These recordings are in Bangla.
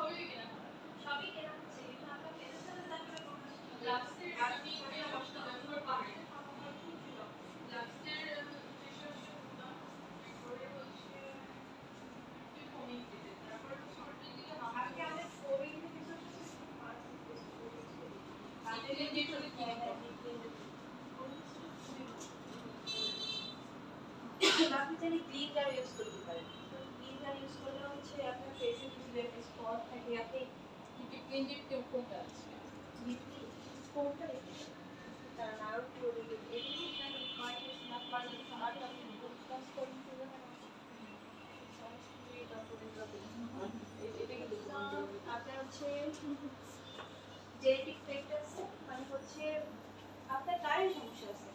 সবই কেনা হচ্ছে কিন্তু আমরা ফেসের সাথে তারপরে গ্লাভসের আপনি এটা কষ্ট ব্যবহার করেন গ্লাভসের যেসব করে হচ্ছে ফোমিং দিতে তারপর হচ্ছে ওটার দিকে আগে আমাদের ফোমিং দিতে কিছু পাঁচ আগে যেটা কি আপনি চাইলে ক্লিনজার ইউজ করতে পারেন ক্লিনজার ইউজ করলে হচ্ছে আপনার ফেসে কিছু স্পট থাকে আপনি ক্লিনজিং কোনটা আছে লিপি কোনটা লিপি কারণ আরো পুরো এডিটিং এর মাইনাস না পারলে আর আপনি কাজ করতে হবে আপনার হচ্ছে জেনেটিক ফ্যাক্ট আছে মানে হচ্ছে আপনার কারের সমস্যা আছে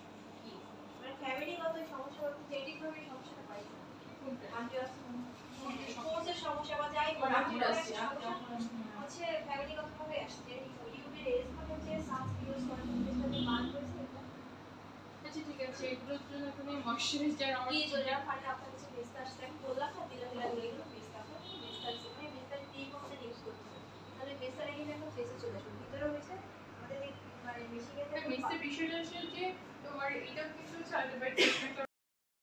মানে ফ্যামিলিগত সমস্যা হচ্ছে জেনেটিক ভাবে সমস্যাটা পাইছে কোর্সের সমস্যা বা যাই হচ্ছে ফ্যামিলিগত ভাবে আসছে ইউভি রেজ হচ্ছে সানস্ক্রিন ইউজ করার জন্য মান করেছে আচ্ছা ঠিক আছে এগুলোর জন্য তুমি ময়শ্চারাইজার আমার কি জন্য পারে আপনার কাছে বেস্ট আসছে আমি বললাম না দিলা দিলা এগুলো বেস্ট আছে বেস্ট আছে মানে বেস্ট দিয়ে কোনটা ইউজ করতে তাহলে বেস্ট এর এখানে একটা ফেসে চলে আসবে ভিতরে হইছে আমাদের মানে মেশিনের বিষয়টা হচ্ছে যে তোমার এটা কিন্তু চার্জার